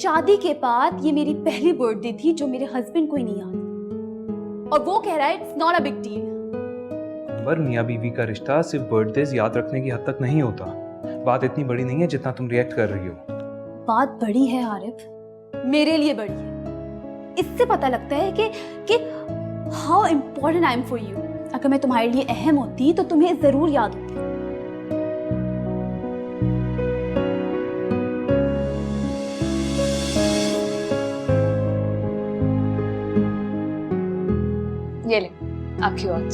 शादी के बाद ये मेरी पहली बर्थडे थी जो मेरे हस्बैंड को ही नहीं याद, और वो कह रहा है it's not a big deal. पर मियाँ बीवी का रिश्ता सिर्फ बर्थडेज याद रखने की हद तक नहीं होता। बात इतनी बड़ी नहीं है जितना तुम रिएक्ट कर रही हो। बात बड़ी है आरिफ, मेरे लिए बड़ी है। इससे पता लगता है कि how important I am for you. अगर मैं तुम्हारे लिए अहम होती तो तुम्हें जरूर याद होती। ये ले आपकी वॉच,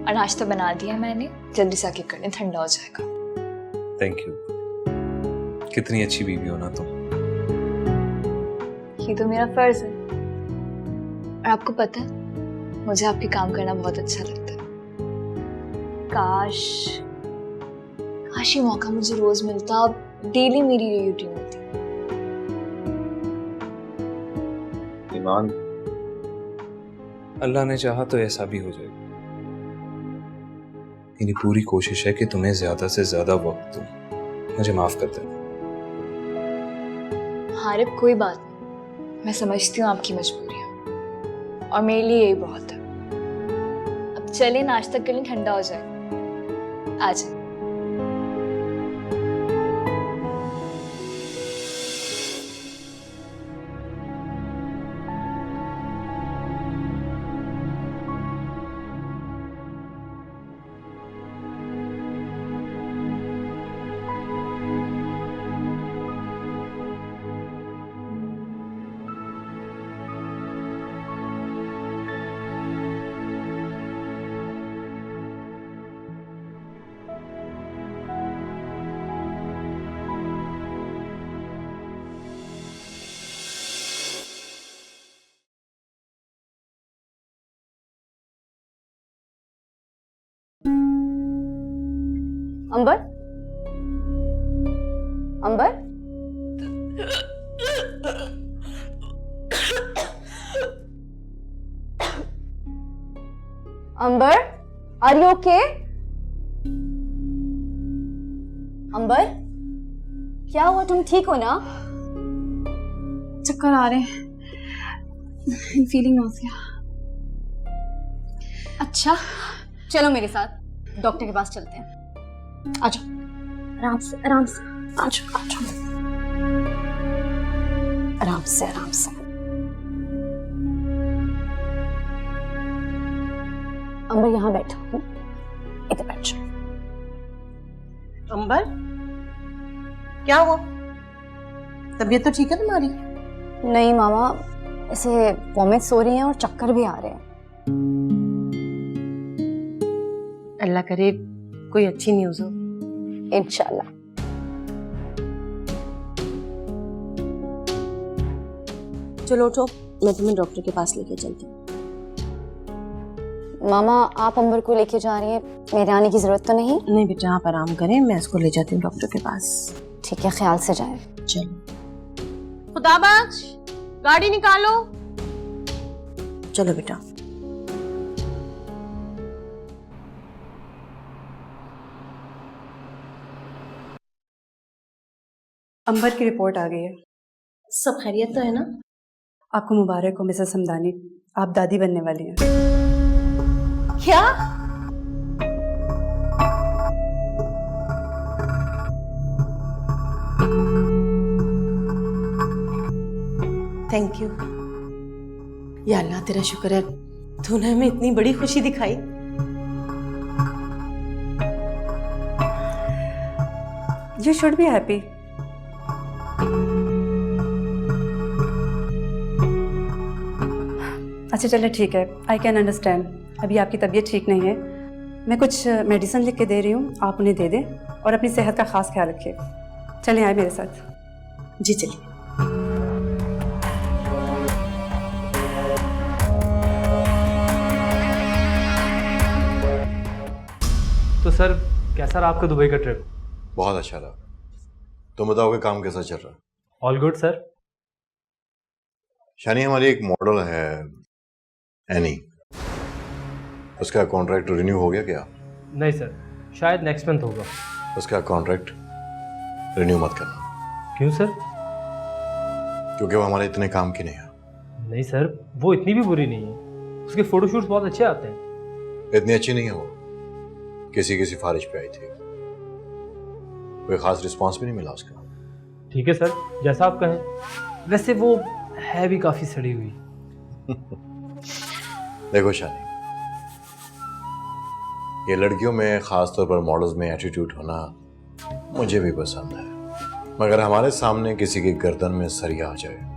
और नाश्ता बना दिया मैंने, जल्दी से आके कर लें, ठंडा हो जाएगा। Thank you. कितनी अच्छी बीवी हो ना तुम। ये तो मेरा फर्ज है। और आपको पता है मुझे आपके काम करना बहुत अच्छा लगता है। काश ये मौका मुझे रोज मिलता, अब डेली मेरी रूटीन होती। ईमान, अल्लाह ने चाहा तो ऐसा भी हो जाएगा। मेरी पूरी कोशिश है कि तुम्हें ज्यादा से ज्यादा वक्त दूं। मुझे माफ कर दे। हारिब कोई बात नहीं, मैं समझती हूँ आपकी मजबूरियाँ, और मेरे लिए यही बहुत है। अब चले नाश्ता के लिए, ठंडा हो जाए। आ जाए। अंबर, अंबर, अंबर, आर यू ओके? अंबर, क्या हुआ? तुम ठीक हो ना? चक्कर आ रहे हैं, फीलिंग नॉसिया। अच्छा, चलो मेरे साथ डॉक्टर के पास चलते हैं। आ जाओ, आराम से आराम से, आ जाओ आ जाओ, आराम से आराम से। अंबर यहाँ बैठो, इधर बैठ जाओ। अंबर, क्या हुआ? तबीयत तो ठीक है तुम्हारी? नहीं मामा, ऐसे वॉमिट्स हो रही हैं और चक्कर भी आ रहे हैं। अल्लाह करे कोई अच्छी न्यूज़ हो। इंशाल्लाह। चलो उठो, मैं तुम्हें डॉक्टर के पास लेके चलती हूँ। मामा, आप अंबर को लेके जा रही हैं, मेरे आने की जरूरत तो नहीं? नहीं बेटा, आप आराम करें, मैं इसको ले जाती हूँ डॉक्टर के पास। ठीक है, ख्याल से जाए। चलो। खुदाबाज, गाड़ी निकालो। चलो बेटा। अंबर की रिपोर्ट आ गई है। सब खैरियत तो है ना? आपको मुबारक हो मिसेस समदानी, आप दादी बनने वाली हैं। क्या? Thank you. या अल्लाह, तेरा शुक्र है तूने हमें इतनी बड़ी खुशी दिखाई। You should be happy. अच्छा चलो ठीक है, आई कैन अंडरस्टैंड। अभी आपकी तबीयत ठीक नहीं है, मैं कुछ मेडिसिन लिख के दे रही हूँ, आप उन्हें दे दें और अपनी सेहत का खास ख्याल रखिए। चलें, आए मेरे साथ। जी चलिए। तो सर, कैसा रहा आपका दुबई का ट्रिप? बहुत अच्छा रहा। तुम बताओ कि काम कैसा चल रहा है? All good sir. शानी, हमारी एक मॉडल है एनी, उसका कॉन्ट्रैक्ट रिन्यू हो गया क्या? नहीं सर, शायद नेक्स्ट मंथ होगा। उसका कॉन्ट्रैक्ट रिन्यू मत करना। क्यों सर? क्योंकि वो हमारे इतने काम की नहीं है। नहीं सर, वो इतनी भी बुरी नहीं है, उसके फोटोशूट्स बहुत अच्छे आते हैं। इतनी अच्छी नहीं है वो, किसी की सिफारिश पे आई थी, कोई खास रिस्पांस भी नहीं मिला उसका। ठीक है सर, जैसा आप कहें। वैसे वो है भी काफ़ी सड़ी हुई। देखो शानी, ये लड़कियों में खास तौर पर मॉडल्स में एटीट्यूड होना मुझे भी पसंद है, मगर हमारे सामने किसी की गर्दन में सरिया आ जाए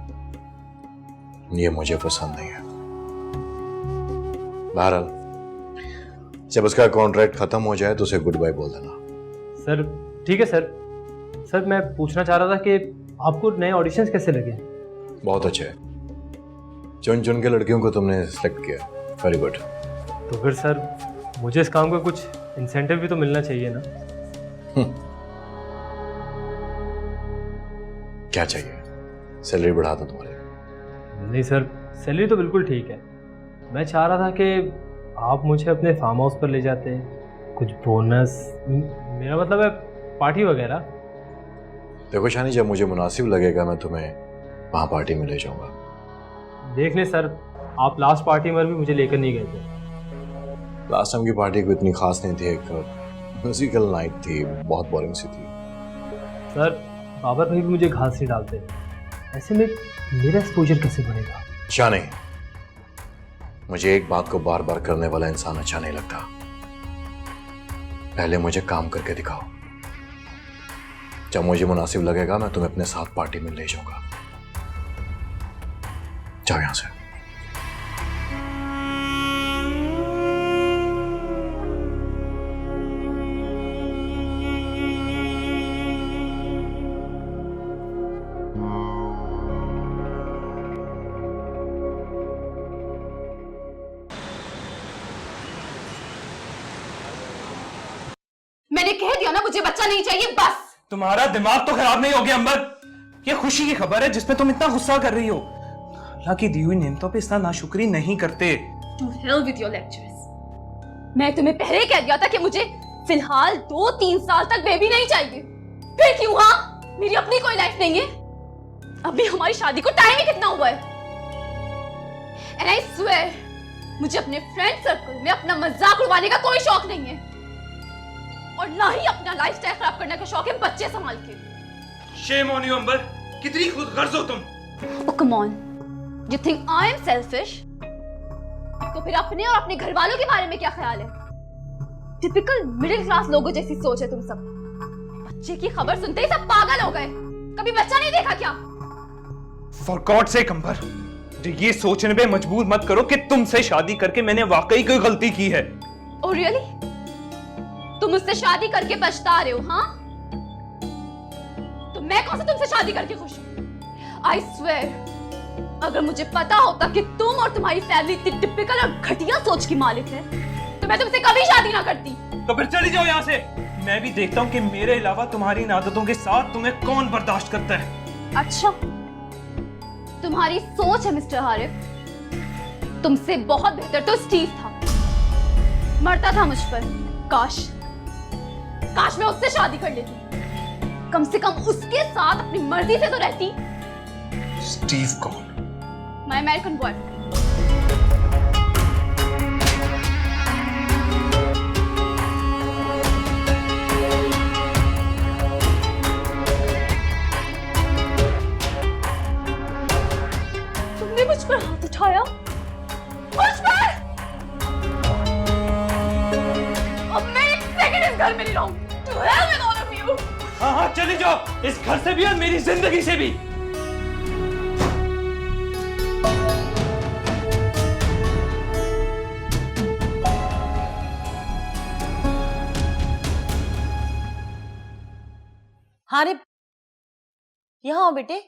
ये मुझे पसंद नहीं है। बहरहाल जब उसका कॉन्ट्रैक्ट खत्म हो जाए तो उसे गुड बाय बोल देना। सर ठीक है सर। सर मैं पूछना चाह रहा था कि आपको नए ऑडिशंस कैसे लगे? बहुत अच्छे, चुन चुन के लड़कियों को तुमने सिलेक्ट किया, वेरी गुड। तो फिर सर मुझे इस काम का कुछ इंसेंटिव भी तो मिलना चाहिए ना? क्या चाहिए, सैलरी बढ़ा दो तुम्हारी? नहीं सर, सैलरी तो बिल्कुल ठीक है। मैं चाह रहा था कि आप मुझे अपने फार्म हाउस पर ले जाते, कुछ बोनस, मेरा मतलब है पार्टी वगैरह। देखो शानी, जब मुझे मुनासिब लगेगा मैं तुम्हें वहाँ पार्टी में ले जाऊंगा। देख लें सर, आप लास्ट पार्टी में भी मुझे लेकर नहीं गए थे। लास्ट टाइम की पार्टी को इतनी खास नहीं थी, एक म्यूजिकल नाइट थी, बहुत बोरिंग सी थी। सर बाबर भाई भी मुझे घास नहीं डालते, ऐसे में मेरा एक्सपोजर कैसे बढ़ेगा? अच्छा नहीं, मुझे एक बात को बार बार करने वाला इंसान अच्छा नहीं लगता। पहले मुझे काम करके दिखाओ, जब मुझे मुनासिब लगेगा मैं तुम्हें अपने साथ पार्टी में ले जाऊंगा। जाओ यहां से। मैंने कह दिया ना, मुझे बच्चा नहीं चाहिए, बस। तुम्हारा दिमाग तो खराब नहीं हो गया अंबर? ये खुशी की खबर है जिसमें तुम इतना गुस्सा कर रही हो। अल्लाह की दी हुई नेमतों पे इतना नाशुक्री नहीं करते। To hell with your lectures। मैं तुम्हें पहले कह दिया था कि मुझे फिलहाल 2-3 साल तक बेबी नहीं चाहिए। फिर क्यों? हाँ, मेरी अपनी कोई लाइफ नहीं है। अभी हमारी शादी को टाइम ही कितना हुआ है। And I swear, मुझे अपने फ्रेंड सर्कल में अपना मजाक उड़वाने का कोई शौक नहीं है, और ना ही अपना लाइफस्टाइल खराब करने का शौक है बच्चे संभाल के। Shame on you अंबर, कितनी खुदगर्ज हो तुम। Oh come on, you think I am selfish? तो फिर अपने और अपने घर वालों के बारे में क्या ख्याल है? टिपिकल मिडिल क्लास लोगों जैसी सोच है तुम सब। बच्चे की खबर सुनते ही सब पागल हो गए। कभी बच्चा नहीं देखा क्या? For God's sake अंबर, मुझे ये सोचने पे मजबूर मत करो कि तुमसे शादी करके मैंने वाकई कोई गलती की है। Oh really? तुम मुझसे शादी करके पछता रहे हो, हाँ? तो मैं कौन सा तुमसे शादी करके खुश हूँ? I swear, अगर मुझे पता होता कि तुम और तुम्हारी फैमिली इतनी टिपिकल और घटिया सोच की मालिक है, तो मैं तुमसे कभी शादी ना करती। तो फिर चली जाओ यहाँ से। मैं भी देखता हूँ कि मेरे अलावा तुम्हारी इन आदतों के साथ तुम्हें कौन बर्दाश्त करता है। अच्छा, तुम्हारी सोच है मिस्टर हारिफ। तुमसे बहुत बेहतर तो स्टीव था, मरता था मुझ पर। काश मैं उससे शादी कर लेती, कम से कम उसके साथ अपनी मर्जी से तो रहती। स्टीव कौन? My American boyfriend. तुमने मुझ पर हाथ उठाया, मुझ पर। अब मैं एक सेकंड इस घर में नहीं रहूंगी। To hell with all of you। हाँ चली जाओ, इस घर से भी और मेरी जिंदगी से भी। हारिफ, यहाँ आओ बेटे।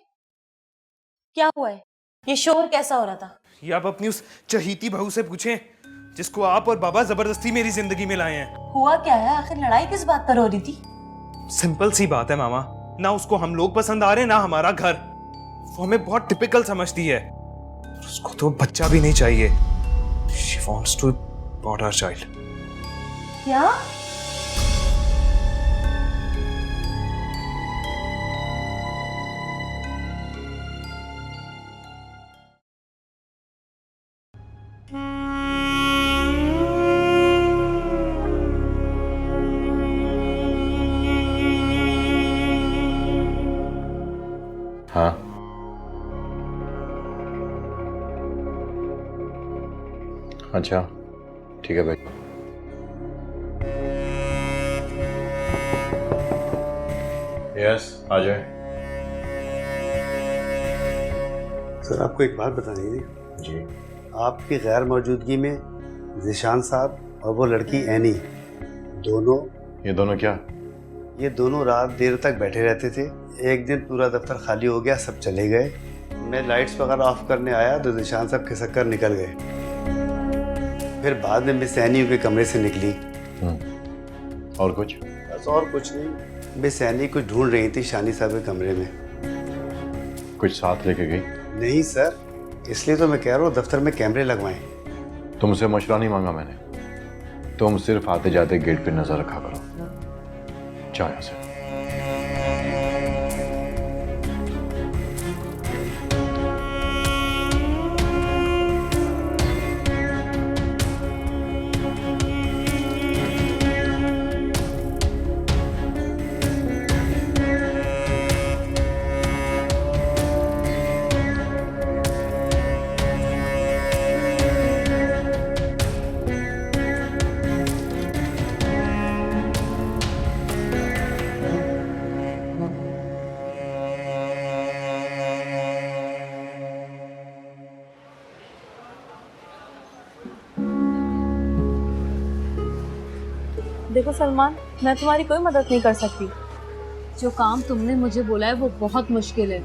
क्या हुआ है? ये शोर कैसा हो रहा था? ये आप अपनी उस चहीती बहू से पूछें जिसको आप और बाबा जबरदस्ती मेरी जिंदगी में लाए हैं। हुआ क्या है? आखिर लड़ाई किस बात पर हो रही थी? सिंपल सी बात है मामा, ना उसको हम लोग पसंद आ रहे ना हमारा घर। वो हमें बहुत टिपिकल समझती है, उसको तो बच्चा भी नहीं चाहिए। She wants to abort our child। क्या? हाँ, अच्छा ठीक है भाई। यस, आ जाए। सर आपको एक बात बतानी थी। जी। आपकी गैर मौजूदगी में जिशान साहब और वो लड़की एनी दोनों ये दोनों क्या? ये दोनों रात देर तक बैठे रहते थे। एक दिन पूरा दफ्तर खाली हो गया, सब चले गए। मैं लाइट्स वगैरह ऑफ करने आया तो जिशान साहब खिसक कर निकल गए। फिर बाद में मिस एनी उनके कमरे से निकली। और कुछ? बस और कुछ नहीं। मिस एनी कुछ ढूंढ रही थी शानी साहब के कमरे में। कुछ साथ लेके गई? नहीं सर, इसलिए तो मैं कह रहा हूँ दफ्तर में कैमरे लगवाएं। तुमसे मशवरा नहीं मांगा मैंने। तुम सिर्फ आते जाते गेट पे नजर रखा करो। जाओ यहाँ से। देखो सलमान, मैं तुम्हारी कोई मदद नहीं कर सकती। जो काम तुमने मुझे बोला है वो बहुत मुश्किल है।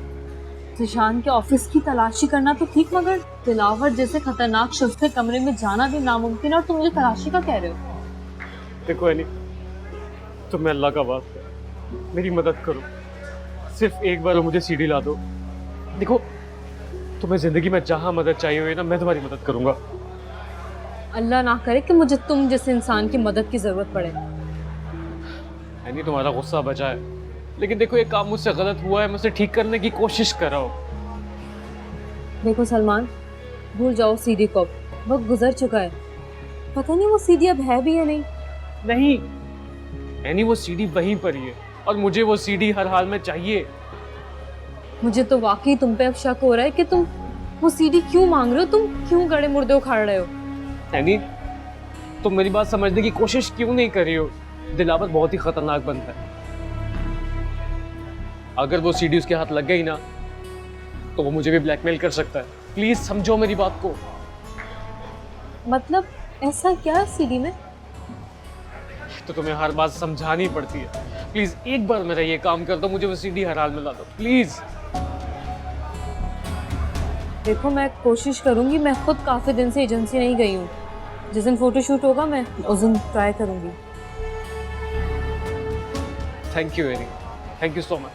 जिशान के ऑफिस की तलाशी करना तो ठीक, मगर दिलावर जैसे खतरनाक शख्स के कमरे में जाना भी नामुमकिन, और तुम मुझे तलाशी का कह रहे हो। देखो एनी, तुम्हें अल्लाह का वास्ता है, मेरी मदद करो। सिर्फ एक बार मुझे सीढ़ी ला दो। देखो, तुम्हें जिंदगी में जहाँ मदद चाहिए हुई ना, मैं तुम्हारी मदद करूंगा। अल्लाह ना करे कि मुझे तुम जैसे इंसान की मदद की जरूरत पड़े। एनी, तुम्हारा गुस्सा बचा है, लेकिन देखो ये काम मुझसे गलत हुआ है, मैं उसे ठीक करने की कोशिश कर रहा हूँ। देखो सलमान, भूल जाओ सीढ़ी को, वक्त गुजर चुका है। पता नहीं वो सीढ़ी अब है भी या नहीं। नहीं एनी, वो सीढ़ी वहीं पर ही है और मुझे वो सीढ़ी हर हाल में चाहिए। मुझे तो वाकई तुम पे अब शक हो रहा है कि तुम वो सीढ़ी क्यों मांग रहे हो, तुम क्यों गड़े मुर्दे उखाड़ रहे हो। एनी, तुम मेरी बात समझने की कोशिश क्यों नहीं कर रही हो? दिलावर बहुत ही खतरनाक बनता है। अगर वो सीढ़ी उसके हाथ लग गई ना, तो वो मुझे भी ब्लैकमेल कर सकता है। प्लीज समझो मेरी बात को। मतलब ऐसा क्या है सीढ़ी में? तो तुम्हें हर बात समझानी पड़ती है। प्लीज एक बार मेरा ये काम कर दो, मुझे वो सीढ़ी हर हाल में ला दो प्लीज। देखो, मैं कोशिश करूंगी। मैं खुद काफी दिन से एजेंसी नहीं गई हूँ। जिस दिन फोटोशूट होगा मैं उस दिन ट्राई करूंगी। Thank you any, thank you so much.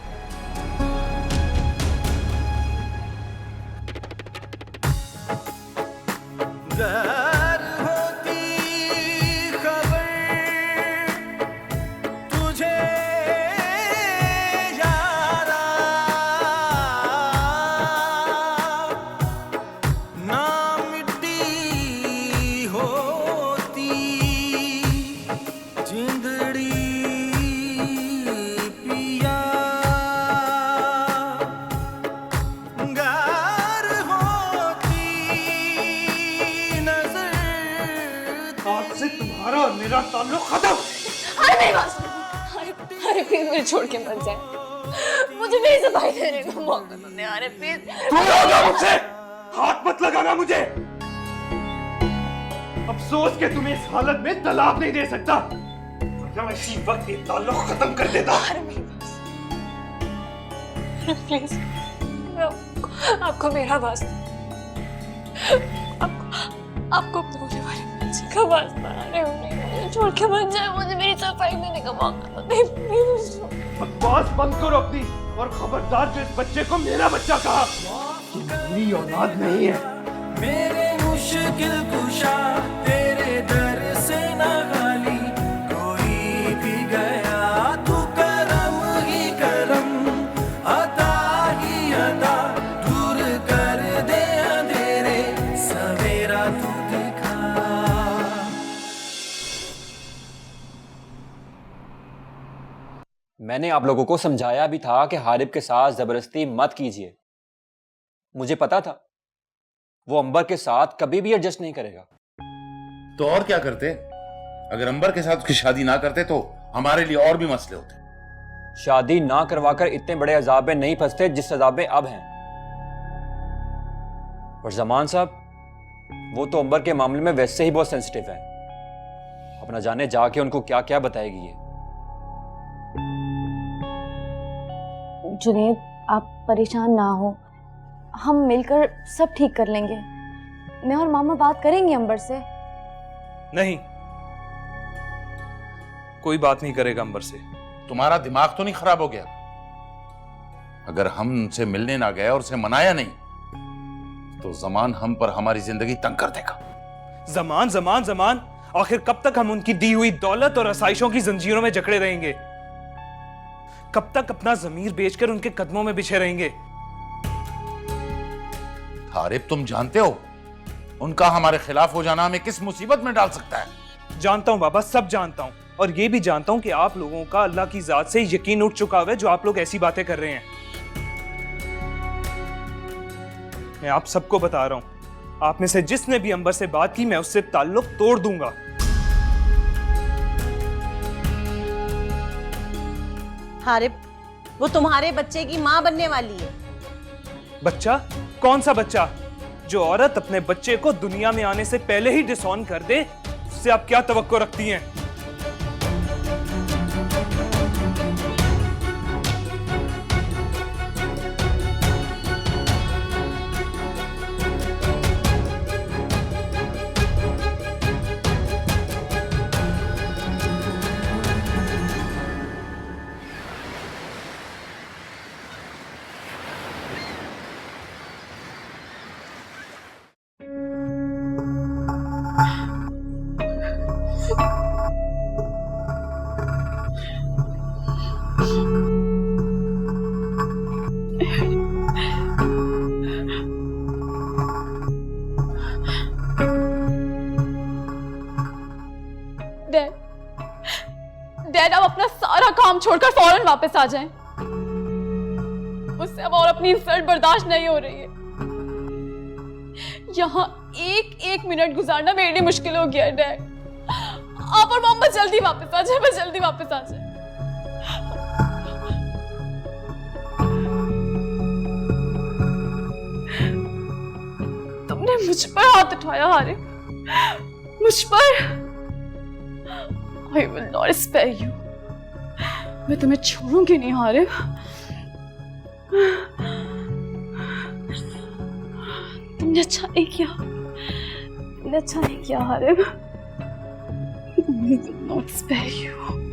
तुम्हारा और मेरा ताल्लुक खत्म। अरे मेरी बात सुनो। अरे प्लीज मुझे छोड़ के मत जाए। मुझे मेरी सफाई देने का मौका दो। अरे प्लीज। मुझसे हाथ मत लगाना मुझे। अफसोस कि तुम्हें इस हालत में तलाक नहीं दे सकता, वरना इसी वक्त ये ताल्लुक खत्म कर देता। अरे मेरी बात प्लीज, आपको मेरा वास्ता, आपको अपने वाले बच्चे का वास्ता। अरे मुझे छोड़ के मत जाए, मुझे मेरी सफाई देने का मौका दो प्लीज। बकवास बंद करो अपनी, और खबरदार जो इस बच्चे को मेरा बच्चा कहा, ये मेरी औलाद नहीं है। मेरे मुश्किल कुशा तेरे दर से न खाली कोई भी गया, तू करम ही करम, अता ही अता, दूर कर दे अंधेरे, सवेरा तू दिखा। मैंने आप लोगों को समझाया भी था कि हारिब के साथ जबरदस्ती मत कीजिए। मुझे पता था वो अंबर के साथ कभी भी एडजस्ट नहीं करेगा। तो और क्या करते? अगर अंबर के साथ उसकी शादी ना करते तो हमारे लिए और भी मसले होते। शादी ना करवाकर इतने बड़े अजाब में नहीं फंसते जिस अजाब में अब हैं। और जमान साहब वो तो अंबर के मामले में वैसे ही बहुत सेंसिटिव है। अपना जाने जाके उनको क्या क्या बताएगी ये। जुनेद, आप परेशान ना हो, हम मिलकर सब ठीक कर लेंगे। मैं और मामा बात करेंगे अंबर से। नहीं, कोई बात नहीं करेगा अंबर से। तुम्हारा दिमाग तो नहीं खराब हो गया? अगर हम उनसे मिलने ना गए और उसे मनाया नहीं तो जमान हम पर हमारी जिंदगी तंग कर देगा। जमान जमान जमान, आखिर कब तक हम उनकी दी हुई दौलत और आसाइशों की जंजीरों में जकड़े रहेंगे? कब तक अपना जमीर बेचकर उनके कदमों में बिछे रहेंगे? हारिब, तुम जानते हो उनका हमारे खिलाफ हो जाना हमें किस मुसीबत में डाल सकता है। जानता हूं बाबा, सब जानता हूं, और ये भी जानता हूं कि आप लोगों का अल्लाह की जात से यकीन उठ चुका है जो आप लोग ऐसी बातें कर रहे हैं। मैं आप सबको बता रहा हूं, आप में से जिसने भी अंबर से बात की मैं उससे ताल्लुक तोड़ दूंगा। हारिब, वो तुम्हारे बच्चे की माँ बनने वाली है। बच्चा? कौन सा बच्चा? जो औरत अपने बच्चे को दुनिया में आने से पहले ही डिसऑन कर दे, उससे आप क्या तवक्को रखती हैं? डैड, आप अपना सारा काम छोड़कर फौरन वापस आ जाएं। मुझसे अब और अपनी इंसल्ट बर्दाश्त नहीं हो रही है। यहाँ एक एक मिनट गुजारना मेरे लिए मुश्किल हो गया है डैड। आप और मोहम्मद जल्दी वापस आ जाए, बस जल्दी वापस आ जाए। तुमने मुझ पर हाथ उठाया हारिब, मुझ पर। I will not spare you. मैं तुम्हें छोड़ूंगी नहीं हारिब। तुमने अच्छा नहीं किया, तुमने अच्छा नहीं किया Harib. I will not spare you.